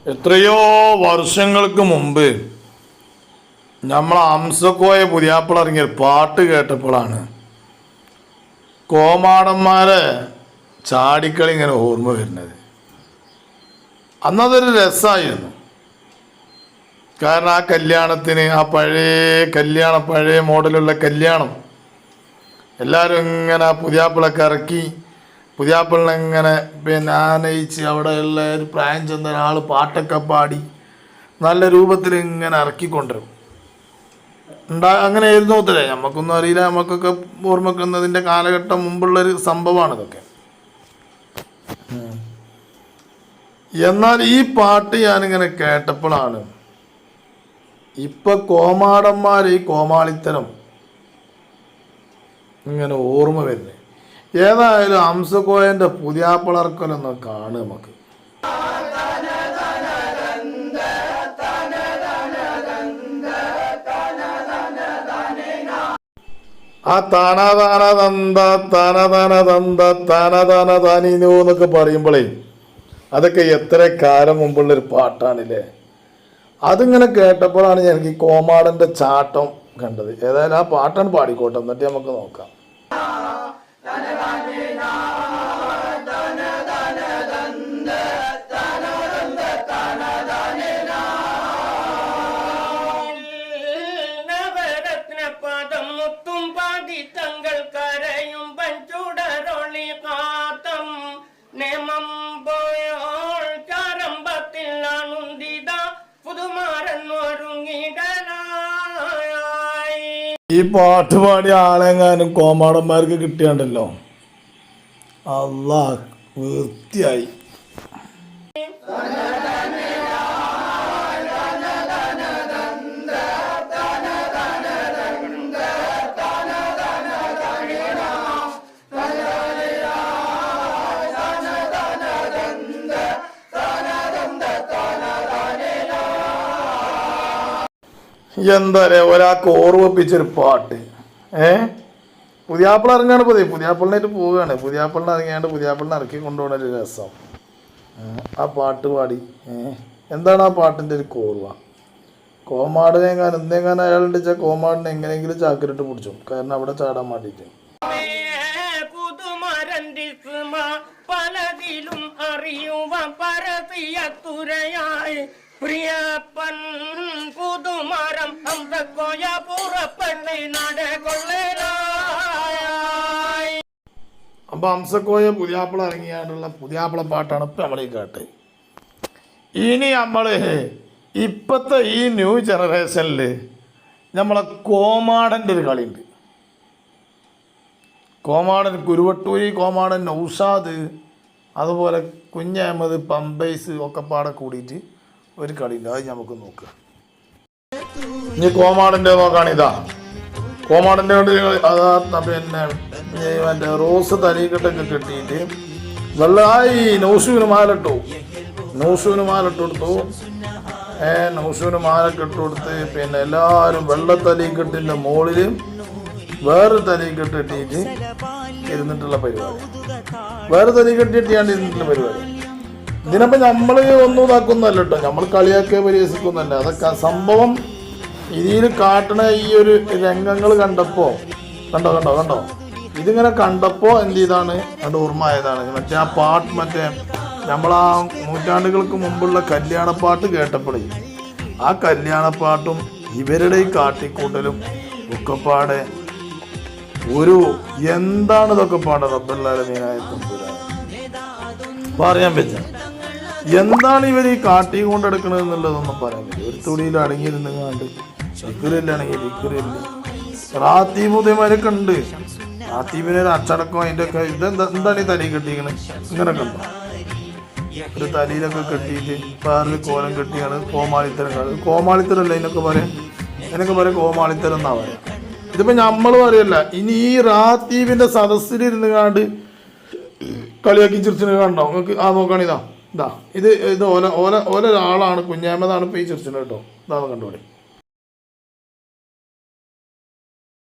എത്രയോ വർഷങ്ങൾക്ക് മുമ്പ് നമ്മൾ അംസക്കോയ പുതിയാപ്പിള ഇറങ്ങിയ പാട്ട് കേട്ടപ്പോഴാണ് കോമാടന്മാരെ ചാടിക്കളി ഇങ്ങനെ ഓർമ്മ വരുന്നത്. അന്നതൊരു രസമായിരുന്നു. കാരണം ആ കല്യാണത്തിന്, ആ പഴയ മോഡലുള്ള കല്യാണം, എല്ലാവരും ഇങ്ങനെ പുതിയാപ്പിളൊക്കെ ഇറക്കി പുതിയാപ്പിളിനെ ഇങ്ങനെ ആനയിച്ച് അവിടെയുള്ള ഒരു പ്രായം ചെന്ന ഒരാൾ പാട്ടൊക്കെ പാടി നല്ല രൂപത്തിൽ ഇങ്ങനെ ഇറക്കിക്കൊണ്ടിരും. അങ്ങനെ ആയിരുന്നു ഒത്തിരി. നമുക്കൊന്നും അറിയില്ല, നമുക്കൊക്കെ ഓർമ്മക്കുന്നതിൻ്റെ കാലഘട്ടം മുമ്പുള്ളൊരു സംഭവമാണ് ഇതൊക്കെ. എന്നാൽ ഈ പാട്ട് ഞാനിങ്ങനെ കേട്ടപ്പോഴാണ് കോമാടന്മാർ ഈ കോമാളിത്തരം ഇങ്ങനെ ഓർമ്മ വരുന്നത്. ഏതായാലും അംസക്കോയൻ്റെ പുതിയാപ്പിളർക്കലൊന്ന് കാണുക നമുക്ക്. ആ താനീനോ എന്നൊക്കെ പറയുമ്പോഴേ അതൊക്കെ എത്ര കാലം മുമ്പുള്ളൊരു പാട്ടാണില്ലേ. അതിങ്ങനെ കേട്ടപ്പോഴാണ് എനിക്ക് കോമാടൻ്റെ ചാട്ടം കണ്ടത്. ഏതായാലും ആ പാട്ടാണ് പാടിക്കോട്ടെ, എന്നിട്ട് നമുക്ക് നോക്കാം. ഈ പാട്ട് പാടിയ ആളെങ്ങാനും കോമാടന്മാർക്ക് കിട്ടിയാണ്ടല്ലോ, അല്ലാ വൃത്തിയായി. എന്താ പറയാ, ഒരാൾക്ക് ഓർമ്മിപ്പിച്ചൊരു പാട്ട്. പുതിയാപ്പിള ഇറങ്ങാണ്. പുതിയാപ്പിളിനായിട്ട് പോവുകയാണ്. പുതിയാപ്പിളിനെ ഇറങ്ങിയാണ്ട് പുതിയാപ്പിളിനെ ഇറക്കി കൊണ്ടുപോകുന്ന ഒരു രസം. ആ പാട്ട് പാടി. എന്താണ് ആ പാട്ടിൻ്റെ ഒരു കോർവ? എന്തെങ്ങാനും അയാളുണ്ട് വെച്ചാൽ കോമാടിനെ എങ്ങനെയെങ്കിലും ചാക്കിലിട്ട് പിടിച്ചു. കാരണം അവിടെ ചാടാൻ വേണ്ടിയിട്ട്. പലതിലും അറിയുവ പരതിയത്തുരയായി പ്രിയപ്പൻ പുതുമരം അംസക്കോയ പുറപ്പെട്ട് നടകൊള്ളായി. അപ്പൊ അംസക്കോയ പുതിയാപ്പിള ഇറങ്ങിയാണ്ടുള്ള പുതിയാപ്പിള പാട്ടാണ് ഇപ്പം നമ്മളീ കേട്ടെ. ഇനി നമ്മള് ഇപ്പോഴത്തെ ഈ ന്യൂ ജനറേഷനിൽ നമ്മളെ കോമാടൻ്റെ ഒരു കളിയുണ്ട്. കോമാടൻ കുരുവട്ടൂരി, കോമാടൻ നൗഷാദ്, അതുപോലെ കുഞ്ഞഹമ്മദ്, പമ്പൈസ് ഒക്കെ പാടെ കൂടിയിട്ട് ഒരു കളിയുണ്ട്. അത് നമുക്ക് നോക്കാം. ഇനി കോമാടൻ്റെ നോക്കുകയാണിതാ. കോമാടൻ്റെ പിന്നെ മറ്റേ റോസ് തലീക്കെട്ടൊക്കെ കെട്ടിയിട്ട് വെള്ളായി നൗഷുവിന് മാലിട്ടു. നൗഷുവിന് മാലിട്ട് കൊടുത്തു. നൗഷുവിന് മാലൊക്കെ ഇട്ട് കൊടുത്ത് പിന്നെ എല്ലാവരും വെള്ളത്തലീക്കെട്ടിൻ്റെ മുകളിൽ വേറൊരു തലീക്കെട്ട് ഇട്ടിട്ട് ഇരുന്നിട്ടുള്ള പരിപാടി. വേറെ തലീക്കെട്ടി ഇട്ടിയാണ്ട് ഇരുന്നിട്ടുള്ള പരിപാടി. ഇതിനപ്പം നമ്മൾ ഒന്നും ഇതാക്കുന്നല്ല കേട്ടോ, നമ്മൾ കളിയാക്കിയ പരിഹസിക്കുന്നല്ല. അതൊക്കെ സംഭവം ഇതിൽ കാട്ടണ ഈ ഒരു രംഗങ്ങൾ കണ്ടപ്പോൾ കണ്ടോ ഇതിങ്ങനെ കണ്ടപ്പോൾ എന്ത് ചെയ്താണ് അത് ഓർമ്മയായതാണ്. മറ്റേ ആ പാട്ട്, മറ്റേ നമ്മളാ നൂറ്റാണ്ടുകൾക്ക് മുമ്പുള്ള കല്യാണപ്പാട്ട് കേട്ടപ്പോഴേ ആ കല്യാണപ്പാട്ടും ഇവരുടെ ഈ കാട്ടിക്കൂട്ടലും ഒക്കെപ്പാടെ ഒരു എന്താണ് ഇതൊക്കെ പാടെ റബ്ബുല്ലാലമീനായ തമ്പുരാൻ പറയാൻ പറ്റും. എന്താണ് ഇവർ ഈ കാട്ടി കൊണ്ടെടുക്കണത് എന്നുള്ളതൊന്നും പറയാൻ പറ്റും. ഒരു തുണിയിൽ അടങ്ങിയിരുന്നുകൊണ്ട് ഡിഗ്രിയിലാണെങ്കിൽ ഡിഗ്രിയില്ല. റാത്തീബുദ്ധിമാരൊക്കെ ഉണ്ട്. റാത്തീബിനൊരു അച്ചടക്കം അതിൻ്റെ ഒക്കെ എന്താണ് ഈ തലയിൽ കെട്ടിക്കണത് ഇങ്ങനെയൊക്കെ ഉണ്ടോ? ഒരു തലയിലൊക്കെ കെട്ടിയിട്ട് വേറൊരു കോലം കെട്ടിയാണ് കോമാളിത്തരം. കോമാളിത്തരമല്ല ഇതിനൊക്കെ പറയാം കോമാളിത്തരം എന്നാ പറയാം. ഇതിപ്പോൾ നമ്മൾ പറയല്ല. ഇനി ഈ റാത്തീബിൻ്റെ സദസ്സിലിരുന്ന് കാണ്ട് കളിയാക്കി ചിരിച്ചിന് കണ്ടോ നിങ്ങൾക്ക്? ആ നോക്കുകയാണിതാ ഇത് ഒരാളാണ്, കുഞ്ഞാമതാണ് ഇപ്പോൾ ഈ ചിരിച്ചിന് കേട്ടോ. ഇതാണ് കണ്ടോടെ.